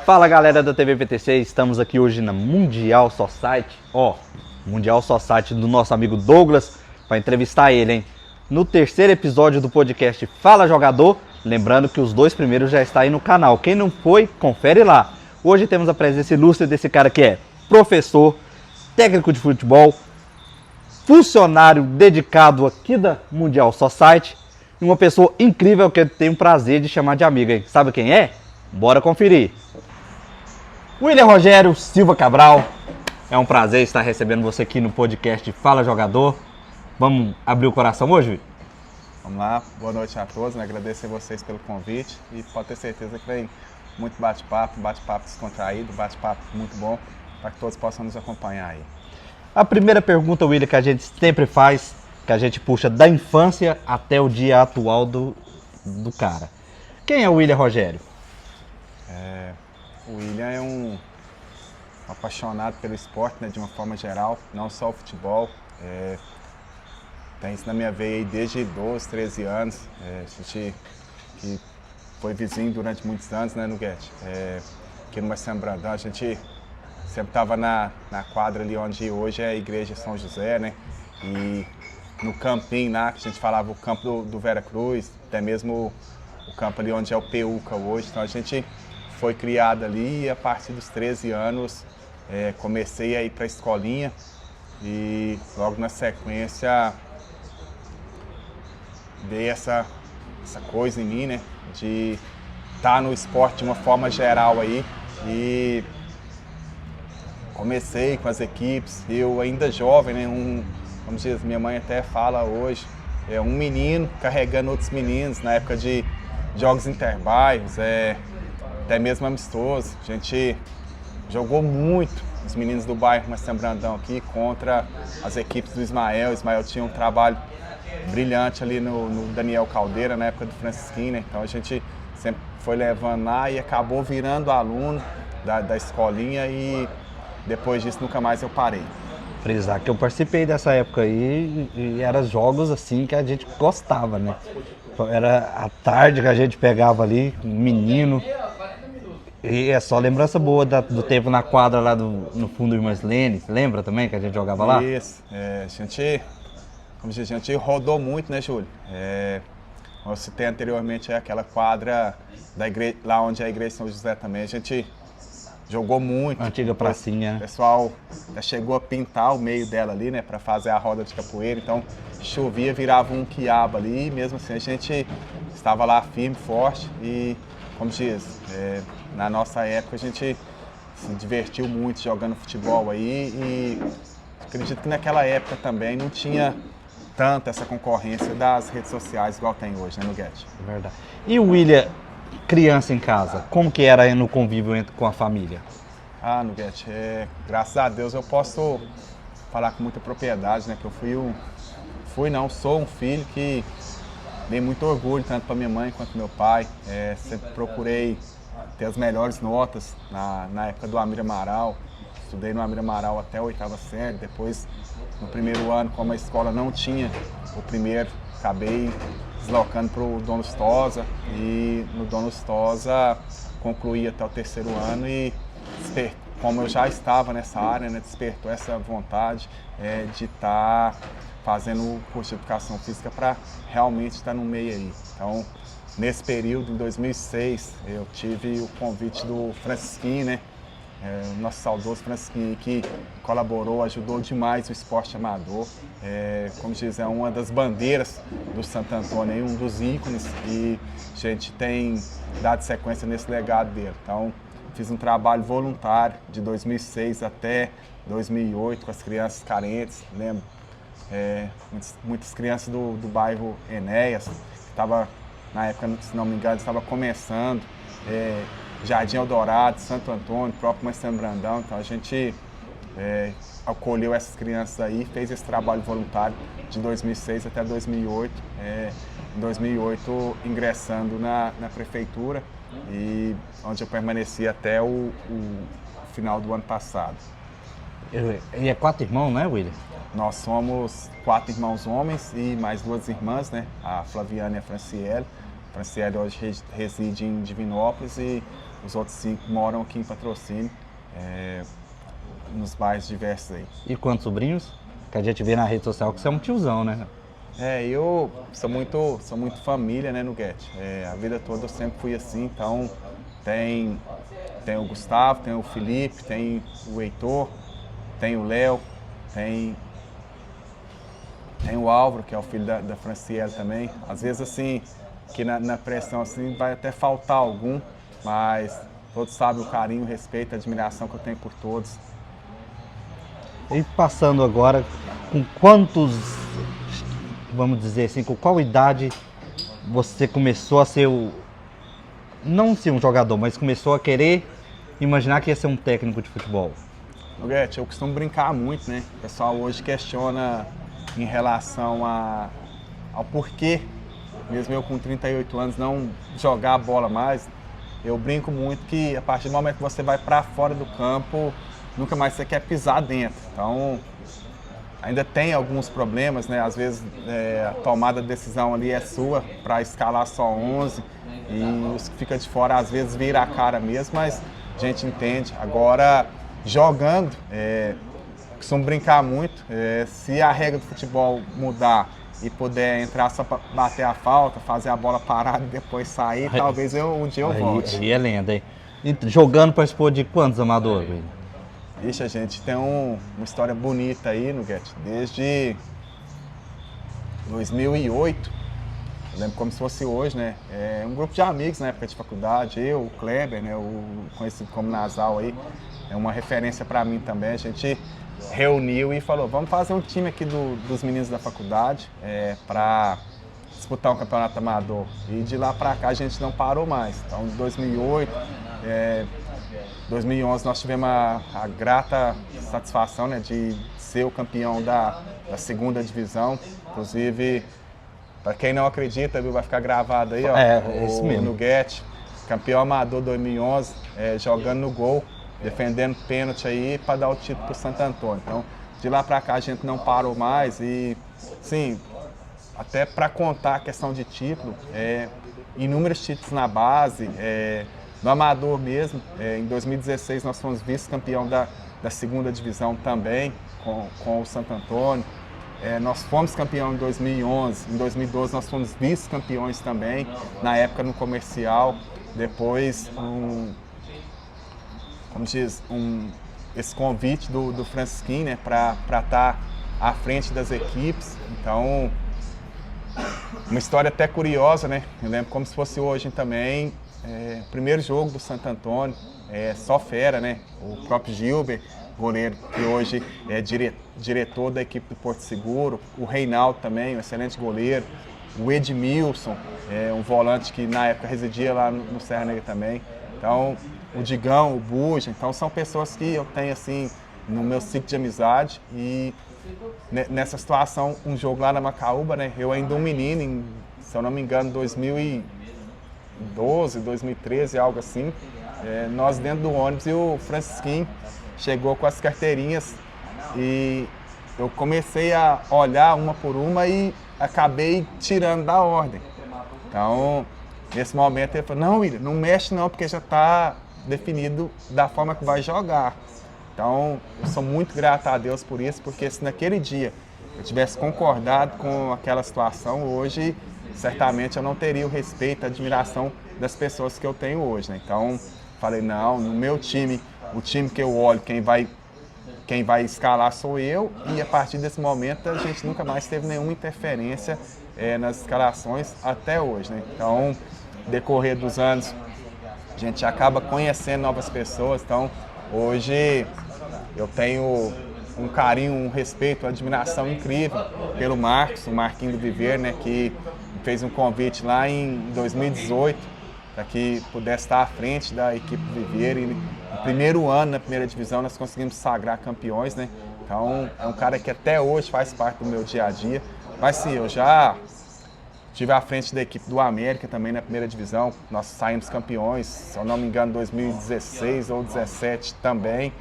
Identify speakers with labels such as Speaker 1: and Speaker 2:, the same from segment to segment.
Speaker 1: Fala galera da TV PTC, estamos aqui hoje na Mundial Society, Mundial Society do nosso amigo Douglas, para entrevistar ele, hein? No terceiro episódio do podcast Fala Jogador, lembrando que os dois primeiros já estão aí no canal, quem não foi, confere lá. Hoje temos a presença ilustre desse cara que é professor, técnico de futebol, funcionário dedicado aqui da Mundial Society e uma pessoa incrível que eu tenho o prazer de chamar de amiga, hein? Sabe quem é? Bora conferir. William Rogério Silva Cabral, é um prazer estar recebendo você aqui no podcast Fala Jogador. Vamos abrir o coração hoje?
Speaker 2: Vamos lá, boa noite a todos, né? Agradecer a vocês pelo convite e pode ter certeza que vem muito bate-papo descontraído, bate-papo muito bom, para que todos possam nos acompanhar aí.
Speaker 1: A primeira pergunta, William, que a gente sempre faz, que a gente puxa da infância até o dia atual do cara. Quem é o William Rogério?
Speaker 2: O William é um apaixonado pelo esporte, né, de uma forma geral, não só o futebol. Tem isso na minha veia aí desde 12, 13 anos. A gente que foi vizinho durante muitos anos, né, no Guete. Aqui no Marcelo Brandão, a gente sempre estava na quadra ali onde hoje é a Igreja São José, né? E no campinho lá, que a gente falava o campo do Vera Cruz, até mesmo o campo ali onde é o Peuca hoje. Então a gente foi criado ali e a partir dos 13 anos comecei a ir para a escolinha e logo na sequência veio essa coisa em mim, né, de estar no esporte de uma forma geral aí e comecei com as equipes, eu ainda jovem, né, como diz, minha mãe até fala hoje, um menino carregando outros meninos na época de jogos interbairros, até mesmo amistoso. A gente jogou muito, os meninos do bairro Marcelo Brandão aqui, contra as equipes do Ismael. O Ismael tinha um trabalho brilhante ali no Daniel Caldeira, na época do Francisquinho, né? Então a gente sempre foi levando lá e acabou virando aluno da escolinha e depois disso nunca mais eu parei.
Speaker 1: Frisar que eu participei dessa época aí e eram jogos assim que a gente gostava, né? Era a tarde que a gente pegava ali, um menino. E é só lembrança boa do tempo na quadra lá no fundo do Irmãs Lene. Lembra também que a gente jogava lá?
Speaker 2: Isso, a gente rodou muito, né, Júlio? Como eu citei anteriormente, aquela quadra da igreja, lá onde é a Igreja São José também, a gente jogou muito.
Speaker 1: Antiga pracinha.
Speaker 2: O pessoal já chegou a pintar o meio dela ali, né, para fazer a roda de capoeira, então chovia, virava um quiabo ali, e mesmo assim a gente estava lá firme, forte e, como diz, na nossa época a gente se divertiu muito jogando futebol aí e acredito que naquela época também não tinha tanta essa concorrência das redes sociais igual tem hoje, né, no Guete?
Speaker 1: Verdade. E o William, criança em casa, como que era no convívio com a família?
Speaker 2: No Guete, graças a Deus eu posso falar com muita propriedade, né, que eu sou um filho que dei muito orgulho, tanto para minha mãe quanto meu pai. Sempre procurei ter as melhores notas na época do Amir Amaral. Estudei no Amir Amaral até a 8ª série, depois no primeiro ano, como a escola não tinha o primeiro, acabei deslocando para o Dom Lustosa e no Dom Lustosa concluí até o 3º ano e como eu já estava nessa área, né, despertou essa vontade de estar fazendo o curso de Educação Física para realmente estar no meio aí. Então, nesse período, em 2006, eu tive o convite do Francisquinho, né? O nosso saudoso Francisquinho, que colaborou, ajudou demais o esporte amador. Como diz, é uma das bandeiras do Santo Antônio, um dos ícones, e a gente tem dado sequência nesse legado dele. Então, fiz um trabalho voluntário de 2006 até 2008 com as crianças carentes, lembro? Muitas crianças do bairro Enéas, que estava, na época, se não me engano, estava começando, Jardim Eldorado, Santo Antônio, próprio Marcelo Brandão. Então a gente acolheu essas crianças aí, fez esse trabalho voluntário de 2006 até 2008. Em 2008 ingressando na prefeitura e onde eu permaneci até o final do ano passado.
Speaker 1: E é 4 irmãos, né, William?
Speaker 2: Nós somos 4 irmãos homens e mais 2 irmãs, né? A Flaviana e a Franciele. A Franciele hoje reside em Divinópolis e os outros 5 moram aqui em Patrocínio, nos bairros diversos aí.
Speaker 1: E quantos sobrinhos? Que a gente vê na rede social que você é um tiozão, né?
Speaker 2: Eu sou muito família, né, no Guete. A vida toda eu sempre fui assim, então tem o Gustavo, tem o Felipe, tem o Heitor, tem o Léo, tem o Álvaro, que é o filho da Franciele também. Às vezes, assim, que na pressão, assim, vai até faltar algum, mas todos sabem o carinho, o respeito, a admiração que eu tenho por todos.
Speaker 1: E passando agora, com quantos, vamos dizer assim, com qual idade você começou a ser não ser um jogador, mas começou a querer imaginar que ia ser um técnico de futebol?
Speaker 2: Guete, eu costumo brincar muito, né? O pessoal hoje questiona em relação ao porquê, mesmo eu com 38 anos, não jogar a bola mais. Eu brinco muito que a partir do momento que você vai para fora do campo, nunca mais você quer pisar dentro. Então, ainda tem alguns problemas, né? Às vezes a tomada de decisão ali é sua para escalar só 11 e os que ficam de fora às vezes vira a cara mesmo, mas a gente entende. Agora, jogando, costumo brincar muito, se a regra do futebol mudar e puder entrar só para bater a falta, fazer a bola parada e depois sair, talvez um dia eu volte.
Speaker 1: Aí é lenda, hein? E jogando participou de quantos amadores?
Speaker 2: Ixi, a gente tem uma história bonita aí no Guete, desde 2008, eu lembro como se fosse hoje, né? Um grupo de amigos na época de faculdade, eu, o Kleber, né? O conhecido como Nasal aí, é uma referência para mim também. A gente reuniu e falou, vamos fazer um time aqui dos meninos da faculdade para disputar um campeonato amador. E de lá para cá a gente não parou mais. Então, em 2008, 2011 nós tivemos a grata satisfação, né, de ser o campeão da segunda divisão. Inclusive, para quem não acredita, viu, vai ficar gravado aí, ó,
Speaker 1: isso mesmo.
Speaker 2: no Guete, campeão amador 2011, jogando no gol, defendendo pênalti aí para dar o título para o Santo Antônio. Então, de lá para cá a gente não parou mais e, sim, até para contar a questão de título, inúmeros títulos na base, no amador mesmo. Em 2016 nós fomos vice-campeão da segunda divisão também, com o Santo Antônio. Nós fomos campeão em 2011, em 2012 nós fomos vice-campeões também, na época no comercial. Depois, esse convite do Francisquinho, né, para estar à frente das equipes. Então, uma história até curiosa, né? Eu lembro como se fosse hoje também. Primeiro jogo do Santo Antônio, só fera, né? O próprio Gilber, goleiro que hoje é diretor da equipe do Porto Seguro, o Reinaldo também, um excelente goleiro, o Edmilson, um volante que na época residia lá no Serra Negra também. Então, o Digão, o Buja, então são pessoas que eu tenho assim no meu ciclo de amizade. E nessa situação, um jogo lá na Macaúba, né? Eu ainda um menino, se eu não me engano, 2012, 2013, algo assim, nós dentro do ônibus e o Francisquinho chegou com as carteirinhas e eu comecei a olhar uma por uma e acabei tirando da ordem. Então, nesse momento ele falou, não, William, não mexe não, porque já está definido da forma que vai jogar. Então, eu sou muito grato a Deus por isso, porque se naquele dia eu tivesse concordado com aquela situação, hoje certamente eu não teria o respeito, a admiração das pessoas que eu tenho hoje, né? Então, falei, não, no meu time, o time que eu olho, quem vai escalar sou eu, e a partir desse momento a gente nunca mais teve nenhuma interferência nas escalações até hoje, né? Então, decorrer dos anos, a gente acaba conhecendo novas pessoas. Então, hoje eu tenho um carinho, um respeito, uma admiração incrível pelo Marcos, o Marquinho do Viver, né, que fez um convite lá em 2018 para que pudesse estar à frente da equipe do Viver. E no primeiro ano, na primeira divisão, nós conseguimos sagrar campeões, né? Então, é um cara que até hoje faz parte do meu dia a dia. Mas sim, eu já estive à frente da equipe do América também na primeira divisão. Nós saímos campeões, se eu não me engano, 2016 ou 2017 também.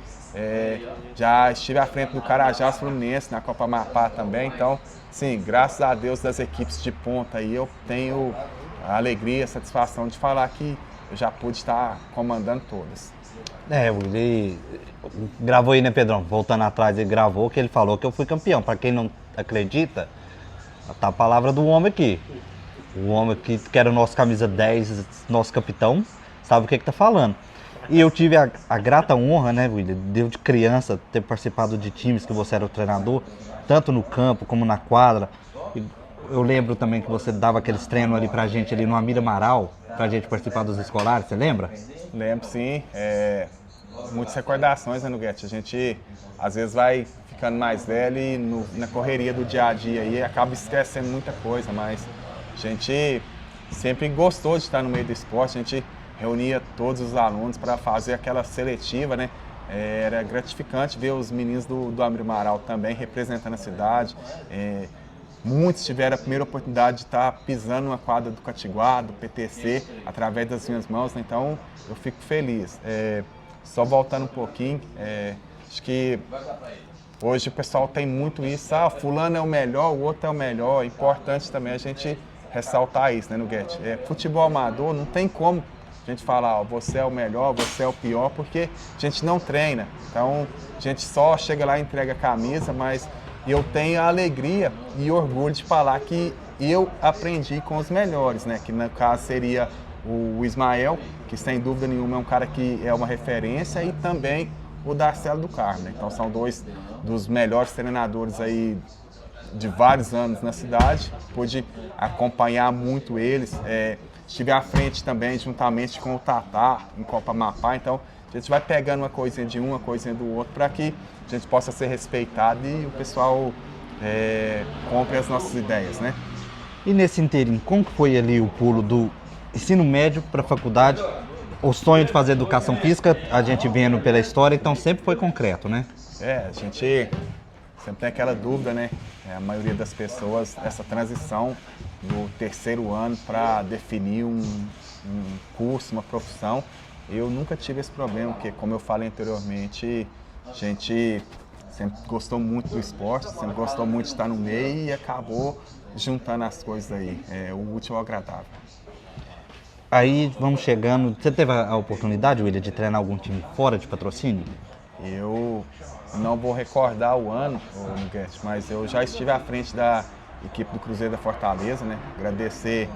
Speaker 2: Já estive à frente do Carajás Fluminense na Copa Amapá também. Então, sim, graças a Deus das equipes de ponta aí, eu tenho a alegria, a satisfação de falar que eu já pude estar comandando todas.
Speaker 1: Ele gravou aí, né, Pedrão? Voltando atrás, ele gravou que ele falou que eu fui campeão. Pra quem não acredita, tá a palavra do homem aqui. O homem que era o nosso camisa 10, nosso capitão, sabe o que tá falando. E eu tive a grata honra, né, William, de criança, ter participado de times que você era o treinador, tanto no campo como na quadra. Eu lembro também que você dava aqueles treinos ali pra gente, ali no Amir Amaral, pra gente participar dos escolares, você lembra?
Speaker 2: Lembro, sim. Muitas recordações, né, Nuguete? A gente, às vezes, vai ficando mais velho e na correria do dia a dia aí acaba esquecendo muita coisa, mas a gente sempre gostou de estar no meio do esporte, a gente reunia todos os alunos para fazer aquela seletiva, né? Era gratificante ver os meninos do Amir Amaral também representando a cidade. Muitos tiveram a primeira oportunidade de estar pisando na quadra do Catiguá, do PTC, através das minhas mãos, né? Então eu fico feliz. Só voltando um pouquinho, acho que hoje o pessoal tem muito isso, fulano é o melhor, o outro é o melhor. É importante também a gente ressaltar isso, né, Nuguete? Futebol amador não tem como a gente falar, você é o melhor, você é o pior, porque a gente não treina. Então a gente só chega lá e entrega a camisa, mas eu tenho a alegria e orgulho de falar que eu aprendi com os melhores, né? Que no caso seria o Ismael, que sem dúvida nenhuma é um cara que é uma referência, e também o Darcelo do Carmo, né? Então são dois dos melhores treinadores aí de vários anos na cidade, pude acompanhar muito eles, estive à frente também juntamente com o Tatá em Copa Amapá, então a gente vai pegando uma coisinha de um, uma coisinha do outro para que a gente possa ser respeitado e o pessoal compre as nossas ideias, né?
Speaker 1: E nesse inteirinho, como que foi ali o pulo do ensino médio para a faculdade? O sonho de fazer educação física, a gente vendo pela história, então sempre foi concreto, né?
Speaker 2: A gente sempre tem aquela dúvida, né? A maioria das pessoas, essa transição do terceiro ano para definir um curso, uma profissão, eu nunca tive esse problema, porque como eu falei anteriormente, a gente sempre gostou muito do esporte, sempre gostou muito de estar no meio e acabou juntando as coisas aí, o útil ao agradável.
Speaker 1: Aí vamos chegando, você teve a oportunidade, William, de treinar algum time fora de patrocínio?
Speaker 2: Eu não vou recordar o ano, Nuguete, mas eu já estive à frente da equipe do Cruzeiro da Fortaleza, né? Agradecer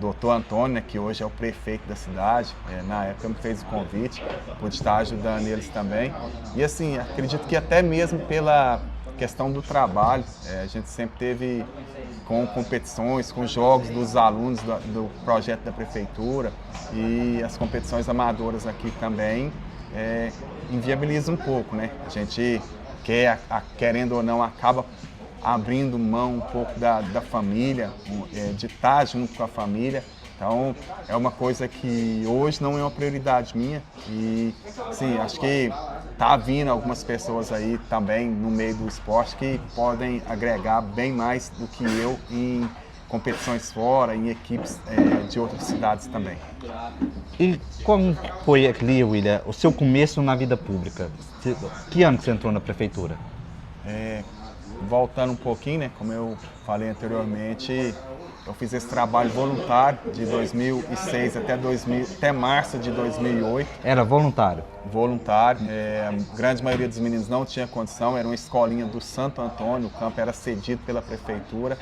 Speaker 2: ao Dr. Antônio, né, que hoje é o prefeito da cidade, na época me fez o convite, pude estar ajudando eles também. E assim, acredito que até mesmo pela questão do trabalho, a gente sempre teve com competições, com jogos dos alunos do projeto da prefeitura e as competições amadoras aqui também inviabiliza um pouco, né? A gente querendo ou não, acaba abrindo mão um pouco da família, de estar junto com a família. Então, é uma coisa que hoje não é uma prioridade minha e, sim, acho que tá vindo algumas pessoas aí também no meio do esporte que podem agregar bem mais do que eu em competições fora, em equipes de outras cidades também.
Speaker 1: E como foi ali, William, o seu começo na vida pública? Que ano que você entrou na prefeitura?
Speaker 2: Voltando um pouquinho, né, como eu falei anteriormente, eu fiz esse trabalho voluntário de 2006 até março de 2008.
Speaker 1: Era voluntário?
Speaker 2: Voluntário. A grande maioria dos meninos não tinha condição, era uma escolinha do Santo Antônio, o campo era cedido pela prefeitura.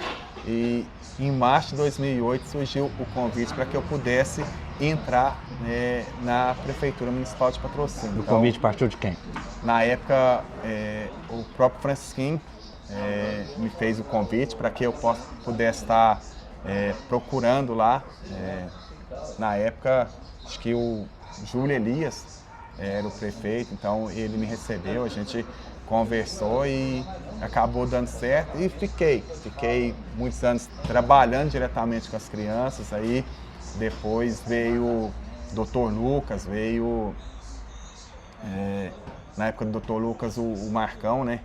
Speaker 2: E em março de 2008 surgiu o convite para que eu pudesse entrar na Prefeitura Municipal de Patrocínio.
Speaker 1: O convite partiu de quem?
Speaker 2: Na época, o próprio Francisquinho me fez o convite para que eu pudesse estar procurando lá. Na época, acho que o Júlio Elias era o prefeito, então ele me recebeu, a gente conversou e acabou dando certo e fiquei muitos anos trabalhando diretamente com as crianças. Aí depois veio o Dr. Lucas, na época do Dr. Lucas o Marcão, né?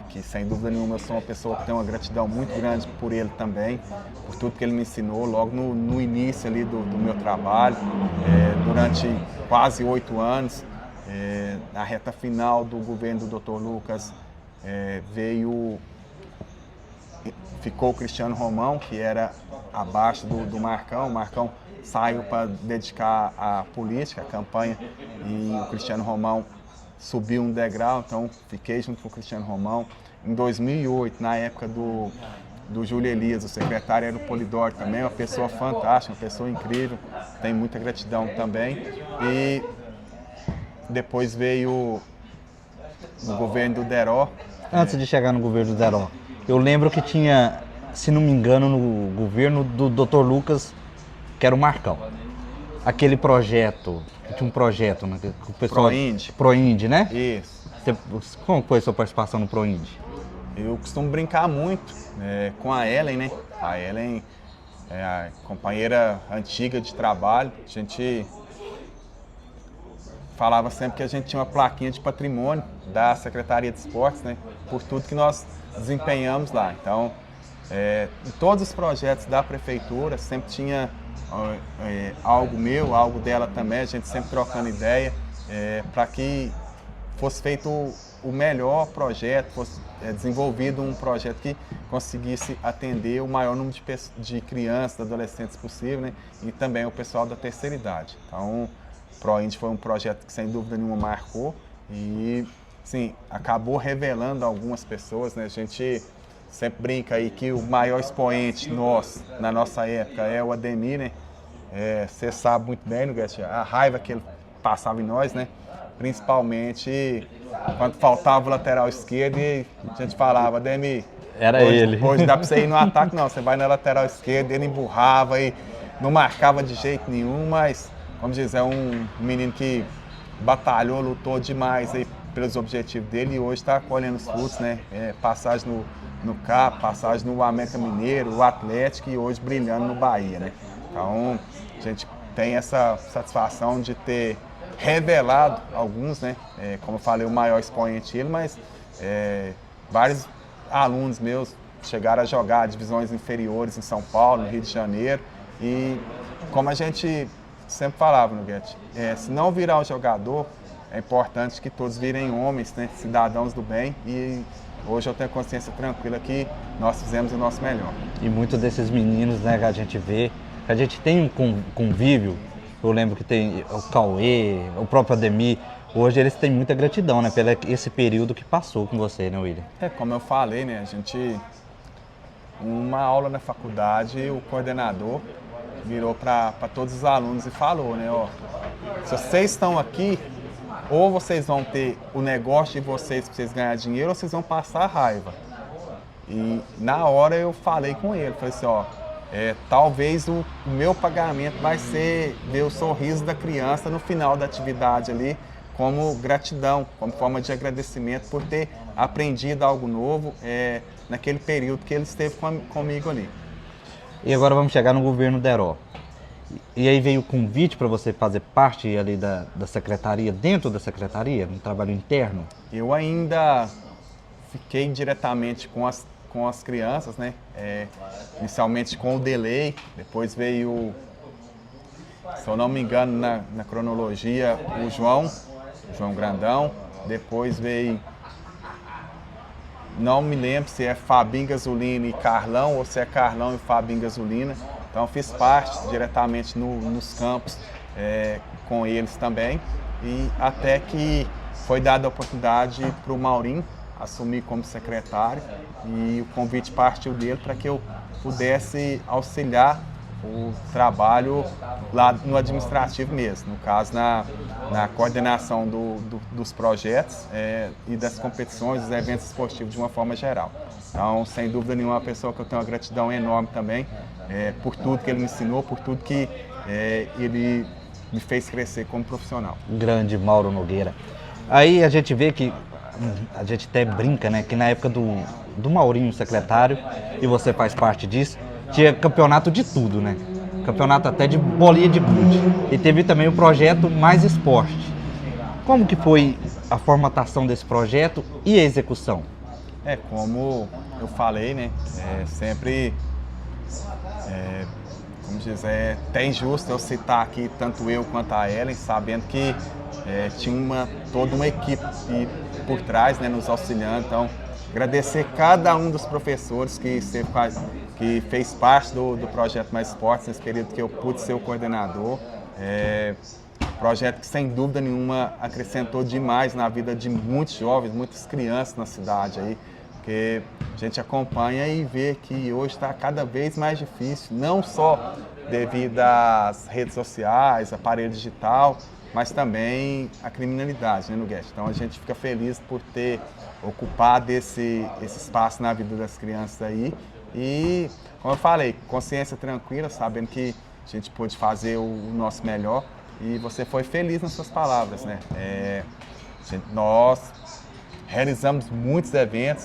Speaker 2: Que sem dúvida nenhuma eu sou uma pessoa que tem uma gratidão muito grande por ele também, por tudo que ele me ensinou logo no início ali do meu trabalho, durante quase 8 anos. Na reta final do governo do Dr. Lucas ficou o Cristiano Romão, que era abaixo do Marcão. O Marcão saiu para dedicar à política, à campanha, e o Cristiano Romão subiu um degrau, então fiquei junto com o Cristiano Romão. Em 2008, na época do Júlio Elias, o secretário era o Polidoro também, uma pessoa fantástica, uma pessoa incrível, tenho muita gratidão também. E depois veio o governo do Deró.
Speaker 1: Antes de chegar no governo do Deró, eu lembro que tinha, se não me engano, no governo do Dr. Lucas, que era o Marcão. Aquele projeto, tinha um projeto, né, que o pessoal... Proindy, né?
Speaker 2: Isso.
Speaker 1: Como foi a sua participação no Proindy?
Speaker 2: Eu costumo brincar muito com a Ellen, né? A Ellen é a companheira antiga de trabalho. A gente falava sempre que a gente tinha uma plaquinha de patrimônio da Secretaria de Esportes, né? Por tudo que nós desempenhamos lá. Então, em todos os projetos da prefeitura, sempre tinha algo meu, algo dela também, a gente sempre trocando ideia, para que fosse feito o melhor projeto, fosse desenvolvido um projeto que conseguisse atender o maior número de crianças, de adolescentes possível, né? E também o pessoal da terceira idade. Então, o Proindy foi um projeto que sem dúvida nenhuma marcou e, sim, acabou revelando algumas pessoas, né? A gente sempre brinca aí que o maior expoente nosso, na nossa época, é o Ademir, né? Você sabe muito bem, Nuguete, a raiva que ele passava em nós, né? Principalmente quando faltava o lateral esquerdo e a gente falava, Ademir, hoje dá pra você ir no ataque, não, você vai na lateral esquerda, ele emburrava e não marcava de jeito nenhum, mas, vamos dizer, é um menino que batalhou, lutou demais aí pelos objetivos dele e hoje está colhendo os frutos, né? Passagem no CAP, passagem no América Mineiro, o Atlético e hoje brilhando no Bahia, né? Então, a gente tem essa satisfação de ter revelado alguns, né? Como eu falei, o maior expoente ele, mas vários alunos meus chegaram a jogar divisões inferiores em São Paulo, no Rio de Janeiro, e como a gente sempre falava, Nuguete, se não virar um jogador, é importante que todos virem homens, né? Cidadãos do bem, e hoje eu tenho consciência tranquila que nós fizemos o nosso melhor.
Speaker 1: E muitos desses meninos, né, que a gente vê, que a gente tem um convívio. Eu lembro que tem o Cauê, o próprio Ademir. Hoje eles têm muita gratidão, né, pelo esse período que passou com você, né, William?
Speaker 2: Como eu falei, né, a gente... Uma aula na faculdade, o coordenador virou para todos os alunos e falou, né, ó, se vocês estão aqui, ou vocês vão ter o negócio de vocês para vocês ganharem dinheiro, ou vocês vão passar raiva. E na hora eu falei com ele, falei assim, ó, talvez o meu pagamento vai ser ver o sorriso da criança no final da atividade ali, como gratidão, como forma de agradecimento por ter aprendido algo novo naquele período que ele esteve comigo ali.
Speaker 1: E agora vamos chegar no governo Deró. E aí veio o convite para você fazer parte ali da secretaria, dentro da secretaria, no trabalho interno?
Speaker 2: Eu ainda fiquei diretamente com as crianças, né? Inicialmente com o Delay, depois veio, se eu não me engano, na cronologia, o João Grandão, depois veio, não me lembro se é Fabinho Gasolina e Carlão, ou se é Carlão e Fabinho Gasolina. Então eu fiz parte diretamente nos campos com eles também, e até que foi dada a oportunidade para o Maurinho assumir como secretário, e o convite partiu dele para que eu pudesse auxiliar o trabalho lá no administrativo mesmo, no caso na coordenação dos projetos e das competições, dos eventos esportivos de uma forma geral. Então, sem dúvida nenhuma, uma pessoa que eu tenho uma gratidão enorme também por tudo que ele me ensinou, por tudo que ele me fez crescer como profissional.
Speaker 1: Grande Mauro Nogueira. Aí a gente vê que, a gente até brinca, né, que na época do Maurinho, secretário, e você faz parte disso, tinha campeonato de tudo, né? Campeonato até de bolinha de gude. E teve também o projeto Mais Esporte. Como que foi a formatação desse projeto e a execução?
Speaker 2: Como eu falei, né? Sempre, como dizer, é até injusto eu citar aqui tanto eu quanto a Ellen, sabendo que tinha toda uma equipe por trás, né, nos auxiliando. Então, Agradecer cada um dos professores que fez parte do Projeto Mais Esportes, nesse período que eu pude ser o coordenador. Projeto que, sem dúvida nenhuma, acrescentou demais na vida de muitos jovens, muitas crianças na cidade aí, porque a gente acompanha e vê que hoje está cada vez mais difícil, não só devido às redes sociais, aparelho digital, mas também a criminalidade, né, Nuguete? Então a gente fica feliz por ter ocupado esse espaço na vida das crianças aí e, como eu falei, consciência tranquila, sabendo que a gente pôde fazer o nosso melhor e você foi feliz nas suas palavras, né? Nós realizamos muitos eventos,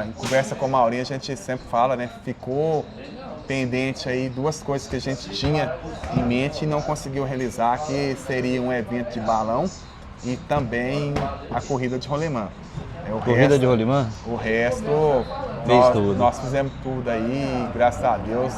Speaker 2: em conversa com a Maurinha a gente sempre fala, né? Ficou pendente aí 2 coisas que a gente tinha em mente e não conseguiu realizar, que seria um evento de balão e também a corrida de rolimã.
Speaker 1: Corrida de rolimã?
Speaker 2: O resto, nós fizemos tudo aí, graças a Deus,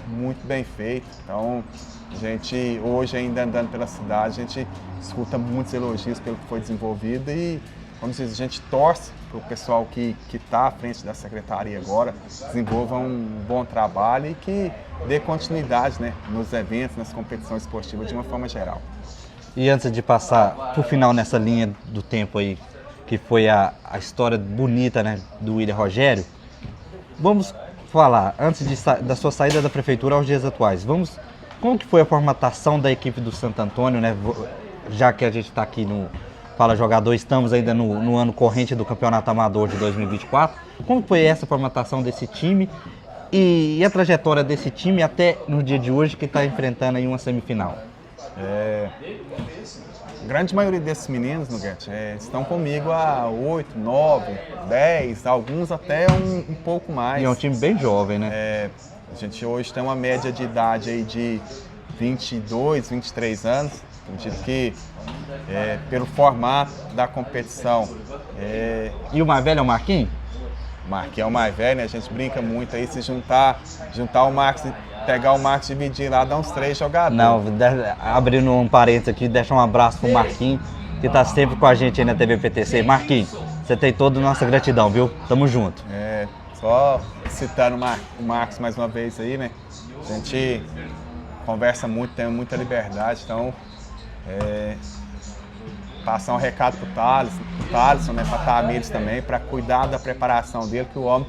Speaker 2: muito bem feito. Então, a gente, hoje ainda andando pela cidade, a gente escuta muitos elogios pelo que foi desenvolvido e, como diz, a gente torce para o pessoal que está à frente da secretaria agora, desenvolva um bom trabalho e que dê continuidade, né, nos eventos, nas competições esportivas de uma forma geral.
Speaker 1: E antes de passar para o final nessa linha do tempo aí, que foi a história bonita, né, do William Rogério, vamos falar, antes da sua saída da prefeitura aos dias atuais, como que foi a formatação da equipe do Santo Antônio, né, já que a gente está aqui no Fala Jogador, estamos ainda no ano corrente do Campeonato Amador de 2024, como foi essa formatação desse time e a trajetória desse time até no dia de hoje que está enfrentando aí uma semifinal?
Speaker 2: A grande maioria desses meninos, Nuguete, estão comigo há 8, 9, 10, alguns até um pouco mais.
Speaker 1: E é um time bem jovem, né?
Speaker 2: A gente hoje tem uma média de idade aí de 22, 23 anos. Acredito que pelo formato da competição.
Speaker 1: E o mais velho é o Marquinhos?
Speaker 2: O Marquinhos é o mais velho, né? A gente brinca muito aí, se juntar o Marcos, pegar o Marcos e dividir lá, dá uns 3 jogadores.
Speaker 1: Não, abrindo um parênteses aqui, deixa um abraço pro Marquinhos, que está sempre com a gente aí na TV PTC. Marquinhos, você tem toda a nossa gratidão, viu? Tamo junto.
Speaker 2: Só citando o Marcos mais uma vez aí, né? A gente conversa muito, tem muita liberdade, então passar um recado pro Thaleson, né, pra Tamires também, para cuidar da preparação dele, que o homem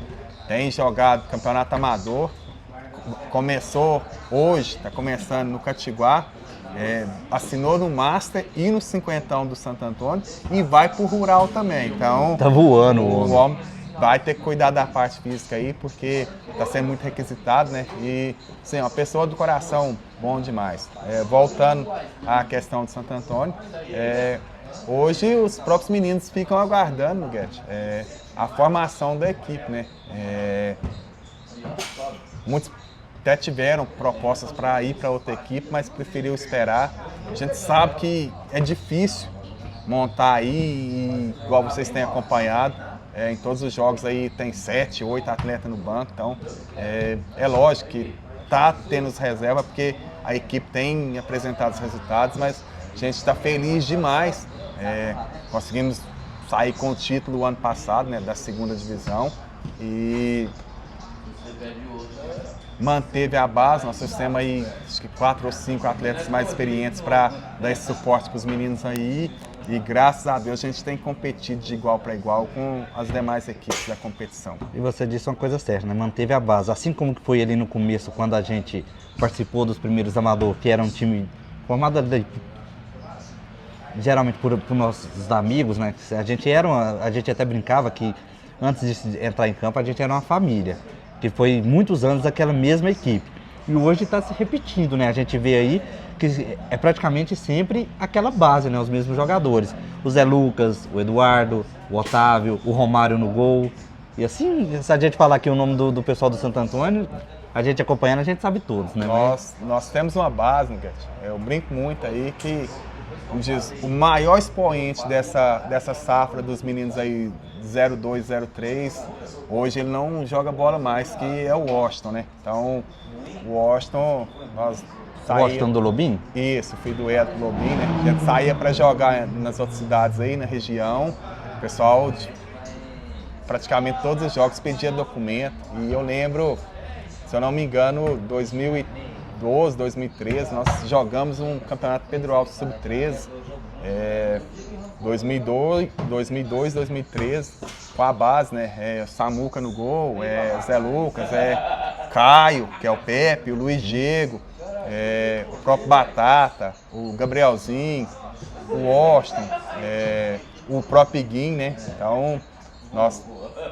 Speaker 2: tem jogado campeonato amador, começou hoje, está começando no Catiguá, assinou no Master e no Cinquentão do Santo Antônio e vai pro Rural também, então
Speaker 1: tá voando
Speaker 2: o homem vai ter que cuidar da parte física aí, porque está sendo muito requisitado, né? E, sim, uma pessoa do coração bom demais. Voltando à questão de Santo Antônio, hoje os próprios meninos ficam aguardando, Nuguete, a formação da equipe, né? Muitos até tiveram propostas para ir para outra equipe, mas preferiu esperar. A gente sabe que é difícil montar aí, igual vocês têm acompanhado. Em todos os jogos aí tem 7, 8 atletas no banco, então é lógico que está tendo reserva porque a equipe tem apresentado os resultados, mas a gente está feliz demais. Conseguimos sair com o título o ano passado, né, da 2ª divisão e manteve a base. Nós temos aí acho que 4 ou 5 atletas mais experientes para dar esse suporte para os meninos aí. E graças a Deus a gente tem competido de igual para igual com as demais equipes da competição.
Speaker 1: E você disse uma coisa certa, né? Manteve a base. Assim como que foi ali no começo, quando a gente participou dos primeiros amadores, que era um time formado geralmente por nossos amigos, né? A gente até brincava que antes de entrar em campo a gente era uma família, que foi muitos anos aquela mesma equipe. E hoje está se repetindo, né? A gente vê aí que é praticamente sempre aquela base, né? Os mesmos jogadores. O Zé Lucas, o Eduardo, o Otávio, o Romário no gol. E assim, se a gente falar aqui o nome do pessoal do Santo Antônio, a gente acompanhando, a gente sabe todos, né?
Speaker 2: Nós temos uma base, Nuguete. Eu brinco muito aí que, como diz, o maior expoente dessa safra dos meninos aí 02, 03, hoje ele não joga bola mais, que é o Washington, né? Então, o Washington,
Speaker 1: O Washington do Lobinho?
Speaker 2: Isso, filho do Edo do Lobinho, né? A gente saía para jogar nas outras cidades aí, na região. O pessoal praticamente todos os jogos pedia documento. E eu lembro, se eu não me engano, 2012, 2013, nós jogamos um campeonato Pedro Alves Sub-13. 2002, 2013, com a base, né? Samuca no gol, Zé Lucas, Caio, que é o Pepe, o Luiz Diego, o próprio Batata, o Gabrielzinho, o Austin, o próprio Iguim, né? Então, nós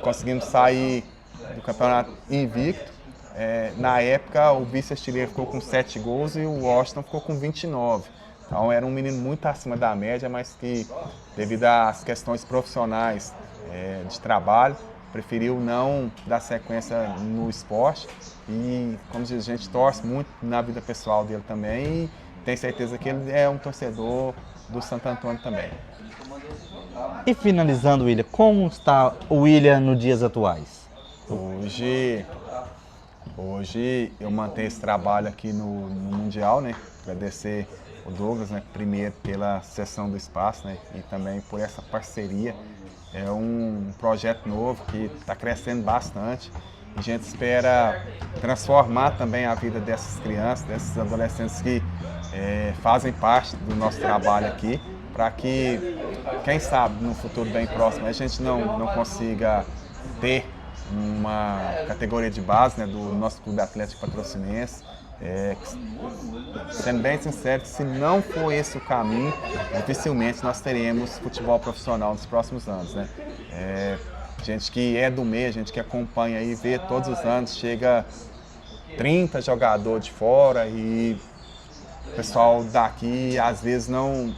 Speaker 2: conseguimos sair do campeonato invicto. Na época, o vice-artilheiro ficou com 7 gols e o Austin ficou com 29. Então, era um menino muito acima da média, mas que, devido às questões profissionais de trabalho, preferiu não dar sequência no esporte. E, como diz, a gente torce muito na vida pessoal dele também e tem certeza que ele é um torcedor do Santo Antônio também.
Speaker 1: E finalizando, William, como está o William nos dias atuais?
Speaker 2: Hoje eu mantenho esse trabalho aqui no Mundial, né? Agradecer o Douglas, né? Primeiro pela cessão do espaço, né? E também por essa parceria. É um projeto novo que está crescendo bastante. A gente espera transformar também a vida dessas crianças, desses adolescentes que fazem parte do nosso trabalho aqui, para que, quem sabe, no futuro bem próximo, a gente não consiga ter uma categoria de base, né, do nosso Clube Atlético Patrocinense. Sendo bem sincero, se não for esse o caminho, dificilmente nós teremos futebol profissional nos próximos anos, né? Gente que é do meio, gente que acompanha e vê todos os anos, chega 30 jogadores de fora e o pessoal daqui às vezes não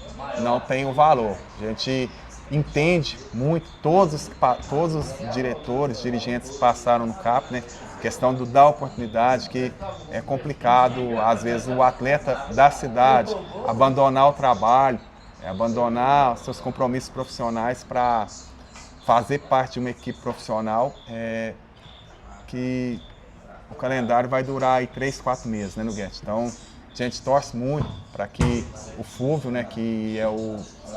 Speaker 2: tem o valor. A gente entende muito, todos os diretores, dirigentes que passaram no CAP, né? Questão do dar oportunidade, que é complicado, às vezes, o atleta da cidade abandonar o trabalho, abandonar seus compromissos profissionais para fazer parte de uma equipe profissional, que o calendário vai durar aí 3, 4 meses, né, no Guedes? Então, a gente torce muito para que o Fúvio, né, que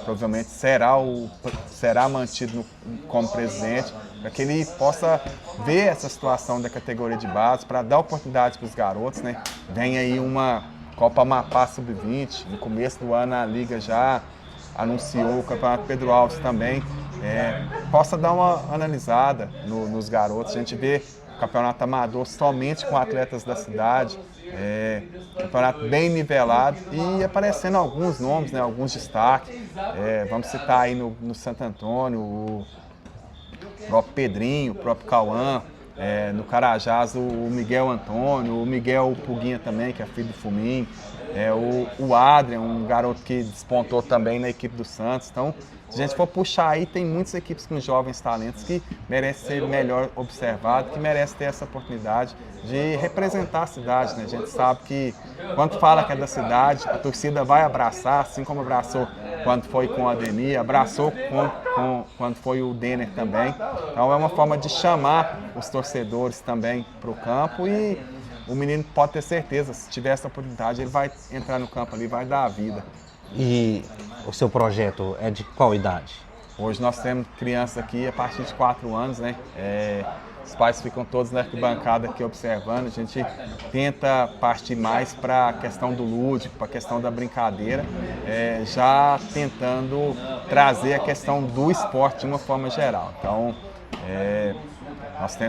Speaker 2: provavelmente será mantido como presidente, para que ele possa ver essa situação da categoria de base, para dar oportunidade para os garotos, né? Vem aí uma Copa Amapá Sub-20, no começo do ano a Liga já anunciou o Campeonato Pedro Alves também, possa dar uma analisada nos garotos. A gente vê o Campeonato Amador somente com atletas da cidade, campeonato bem nivelado e aparecendo alguns nomes, né, alguns destaques. Vamos citar aí no Santo Antônio, o próprio Pedrinho, o próprio Cauã, no Carajás o Miguel Antônio, o Miguel Puguinha também, que é filho do Fuminho, o Adrian, um garoto que despontou também na equipe do Santos. Então, se a gente for puxar aí, tem muitas equipes com jovens talentos que merecem ser melhor observados, que merecem ter essa oportunidade de representar a cidade, né? A gente sabe que quando fala que é da cidade, a torcida vai abraçar, assim como abraçou quando foi com o Ademir, abraçou quando foi o Denner também. Então é uma forma de chamar os torcedores também para o campo e o menino pode ter certeza, se tiver essa oportunidade, ele vai entrar no campo ali, vai dar a vida.
Speaker 1: E o seu projeto é de qual idade?
Speaker 2: Hoje nós temos crianças aqui a partir de 4 anos, né? Os pais ficam todos na arquibancada aqui observando. A gente tenta partir mais para a questão do lúdico, para a questão da brincadeira, já tentando trazer a questão do esporte de uma forma geral. Então,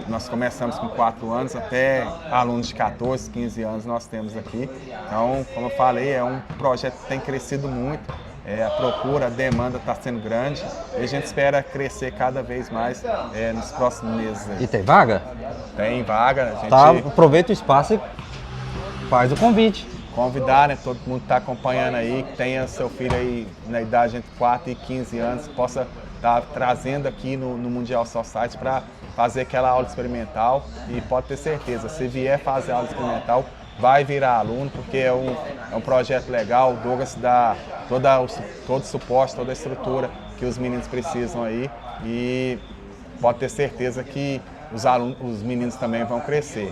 Speaker 2: nós começamos com 4 anos, até alunos de 14, 15 anos nós temos aqui. Então, como eu falei, é um projeto que tem crescido muito. A procura, a demanda está sendo grande e a gente espera crescer cada vez mais nos próximos meses. Aí.
Speaker 1: E tem vaga?
Speaker 2: Tem vaga. A gente
Speaker 1: aproveita o espaço e faz o convite.
Speaker 2: Convidar, né, todo mundo que está acompanhando aí, que tenha seu filho aí na idade entre 4 e 15 anos, possa estar trazendo aqui no Mundial Society para fazer aquela aula experimental e pode ter certeza, se vier fazer a aula experimental, vai virar aluno, porque é um projeto legal, o Douglas dá todo o suporte, toda a estrutura que os meninos precisam aí e pode ter certeza que os meninos também vão crescer.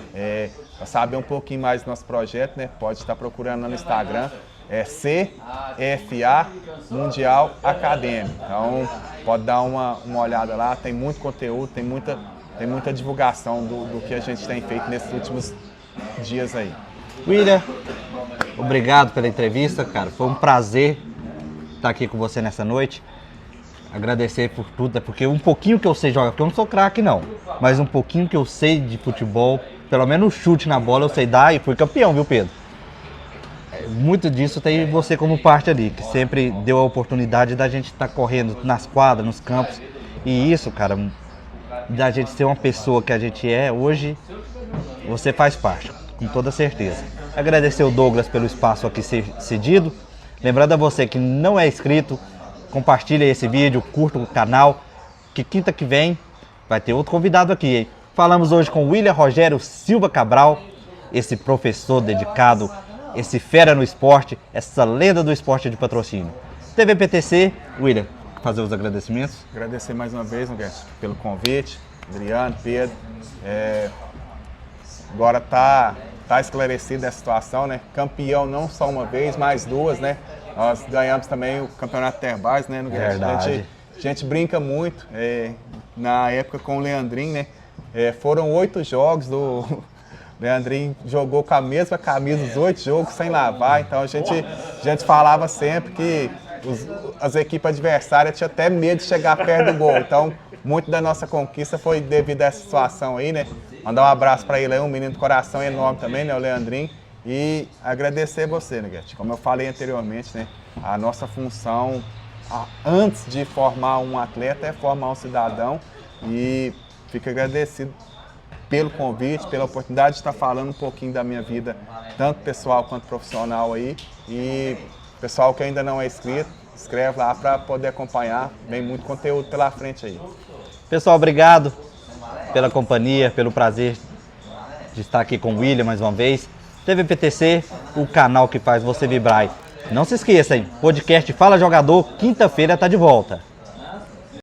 Speaker 2: Para saber um pouquinho mais do nosso projeto, né, pode estar procurando no Instagram, CFA Mundial Academy. Então, pode dar uma olhada lá, tem muito conteúdo, tem muita divulgação do que a gente tem feito nesses últimos dias aí.
Speaker 1: William, obrigado pela entrevista, cara. Foi um prazer estar aqui com você nessa noite. Agradecer por tudo, porque um pouquinho que eu sei jogar, porque eu não sou craque não, mas um pouquinho que eu sei de futebol, pelo menos chute na bola eu sei dar e fui campeão, viu, Pedro? Muito disso tem você como parte ali, que sempre deu a oportunidade da gente estar correndo nas quadras, nos campos. E isso, cara, da gente ser uma pessoa que a gente é hoje, você faz parte, com toda certeza. Agradecer o Douglas pelo espaço aqui cedido. Lembrando a você que não é inscrito, compartilha esse vídeo, curta o canal, que quinta que vem vai ter outro convidado aqui, hein? Falamos hoje com William Rogério Silva Cabral, esse professor dedicado, esse fera no esporte, essa lenda do esporte de patrocínio. TVPTC, William, fazer os agradecimentos.
Speaker 2: Agradecer mais uma vez, Noguete, pelo convite, Adriano, Pedro. Agora tá esclarecida a situação, né? Campeão não só uma vez, mas duas, né? Nós ganhamos também o campeonato Terbais, né, Noguete?
Speaker 1: Verdade.
Speaker 2: A gente brinca muito, na época com o Leandrinho, né? Foram 8 jogos do... Leandrinho jogou com a mesma camisa os 8 jogos sem lavar, então a gente falava sempre que as equipes adversárias tinham até medo de chegar perto do gol. Então, muito da nossa conquista foi devido a essa situação aí, né? Mandar um abraço para ele aí, um menino de coração enorme também, né, o Leandrinho. E agradecer você, Noguete. Como eu falei anteriormente, né? A nossa função, antes de formar um atleta, é formar um cidadão. E fico agradecido pelo convite, pela oportunidade de estar falando um pouquinho da minha vida, tanto pessoal quanto profissional aí. E pessoal que ainda não é inscrito, inscreve lá para poder acompanhar. Vem muito conteúdo pela frente aí.
Speaker 1: Pessoal, obrigado pela companhia, pelo prazer de estar aqui com o William mais uma vez. TVPTC, o canal que faz você vibrar. Não se esqueça, hein? Podcast Fala Jogador, quinta-feira tá de volta.